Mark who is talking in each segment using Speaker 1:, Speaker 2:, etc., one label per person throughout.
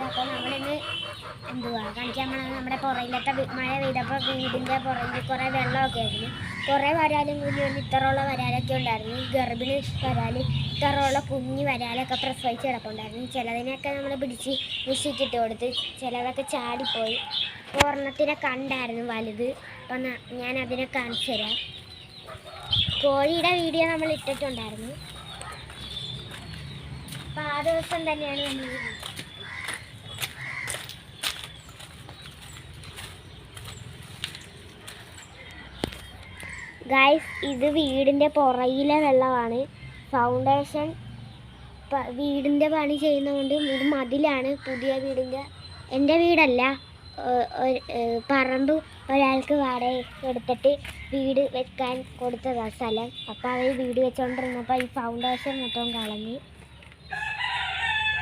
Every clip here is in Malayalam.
Speaker 1: അപ്പോൾ നമ്മളിന്ന് എന്തുവാ കാണിക്കാൻ പോണത് നമ്മുടെ പുറയിലത്തെ മഴ പെയ്തപ്പോൾ വീടിൻ്റെ പുറകിൽ കുറേ വെള്ളമൊക്കെ ആയിരുന്നു. കുറേ വരാലും കുഞ്ഞു ഇത്തറുള്ള വരാലൊക്കെ ഉണ്ടായിരുന്നു. ഗർഭിണി വരാൽ ഇത്തറുള്ള കുഞ്ഞു വരാലൊക്കെ പ്രസവിച്ച് കിടപ്പുണ്ടായിരുന്നു. ചിലതിനെയൊക്കെ നമ്മൾ പിടിച്ച് മുഷിക്കിട്ട് കൊടുത്ത്, ചിലതൊക്കെ ചാടിപ്പോയി. ഒരെണ്ണത്തിനെ കണ്ടായിരുന്നു വലുത്. അപ്പം ഞാൻ അതിനെ കാണിച്ചു തരാം. കോഴിയുടെ വീഡിയോ നമ്മൾ ഇട്ടിട്ടുണ്ടായിരുന്നു. അപ്പം ആ ദിവസം തന്നെയാണ് നമ്മൾ ഗൈസ്, ഇത് വീടിൻ്റെ പുറകിലെ വെള്ളമാണ്. ഫൗണ്ടേഷൻ വീടിൻ്റെ പണി ചെയ്യുന്നതുകൊണ്ട് ഇത് മതിലാണ്. പുതിയ വീടിൻ്റെ, എൻ്റെ വീടല്ല, പറമ്പ് ഒരാൾക്ക് വാടക എടുത്തിട്ട് വീട് വെക്കാൻ കൊടുത്തതാണ് സ്ഥലം. അപ്പോൾ അവർ വീട് വെച്ചുകൊണ്ടിരുന്നപ്പോൾ ഈ ഫൗണ്ടേഷൻ മൊത്തം കളഞ്ഞ്.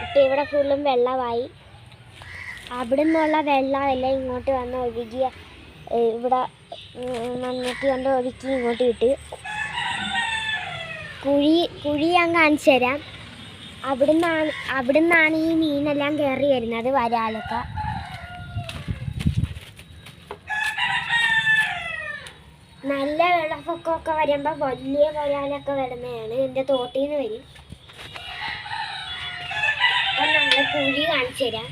Speaker 1: ഇപ്പം ഇവിടെ ഫുള്ളും വെള്ളമായി. അവിടെ നിന്നുള്ള വെള്ളമെല്ലാം ഇങ്ങോട്ട് വന്ന് ഒഴുകിയ ഇവിടെ വന്നിട്ട് കൊണ്ട് ഒഴുക്കി ഇങ്ങോട്ട് ഇട്ട് കുഴി ഞാൻ കാണിച്ചു തരാം. അവിടുന്നാണ് ഈ മീനെല്ലാം കയറി വരുന്നത്, വരാലൊക്കെ. നല്ല വെള്ളപ്പൊക്കമൊക്കെ വരുമ്പോൾ വലിയ വരാലൊക്കെ വരുന്നതാണ്. എൻ്റെ തോട്ടിൽ നിന്ന് വരും. അപ്പം നമ്മൾ കുഴി കാണിച്ചു തരാം.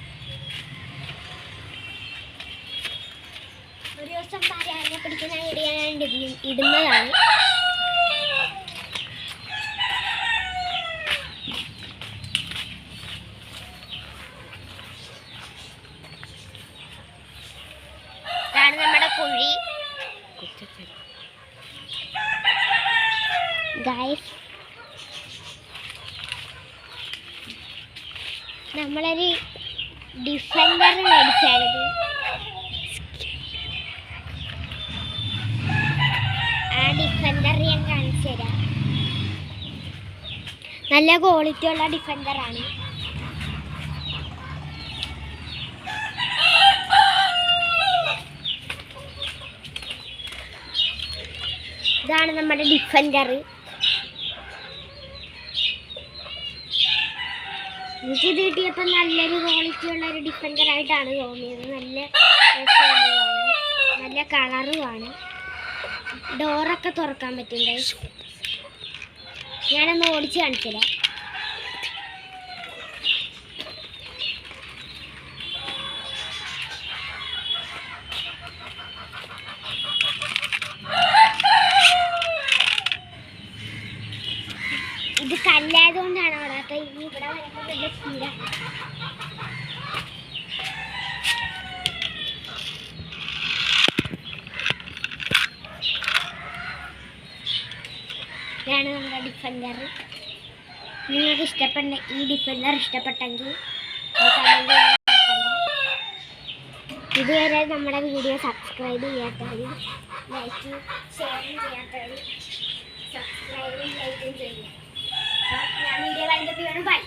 Speaker 1: ഒരു ദിവസം വരാലിനെ പിടിക്കുന്ന വീഡിയോ ഞാൻ ഇടുന്നതാണ്. ഇതാണ് നമ്മുടെ കുഴി. ഗൈസ്, നമ്മളൊരു ഡിഫൻഡർ മേടിച്ചായിരുന്നു. ആ ഡിഫൻഡർ ഞാൻ കാണിച്ചു തരാം. നല്ല ക്വാളിറ്റി ഉള്ള ഡിഫൻഡറാണ്. ഇതാണ് നമ്മുടെ ഡിഫൻഡർ. എനിക്കിത് കിട്ടിയപ്പോൾ നല്ലൊരു ക്വാളിറ്റി ഉള്ള ഒരു ഡിഫൻഡറായിട്ടാണ് തോന്നിയത്. നല്ല രസമുള്ളതാണ്, നല്ല കളറുമാണ്. ഡോറൊക്കെ തുറക്കാൻ പറ്റും. ഞാനൊന്ന് ഓടിച്ച് കാണിച്ചില്ല. ഇത് കല്ലായതുകൊണ്ടാണ് ഓടാത്ത. ഇനി ഇവിടെ വരുമ്പോൾ നല്ല സ്പീഡാണ്. ഇതാണ് നമ്മുടെ ഡിഫൻഡർ. നിങ്ങൾക്ക് ഈ ഡിഫൻഡർ ഇഷ്ടപ്പെട്ടെങ്കിൽ ഇതുവരെ നമ്മുടെ വീഡിയോ സബ്സ്ക്രൈബ് ചെയ്യാത്തവരും ലൈക്കും ഷെയറും ചെയ്യാത്തവരും സബ്സ്ക്രൈബും ലൈക്കും ചെയ്യുക. ഞാൻ വീഡിയോ വൈൻഡപ്പ് ചെയ്യണം. ബൈ.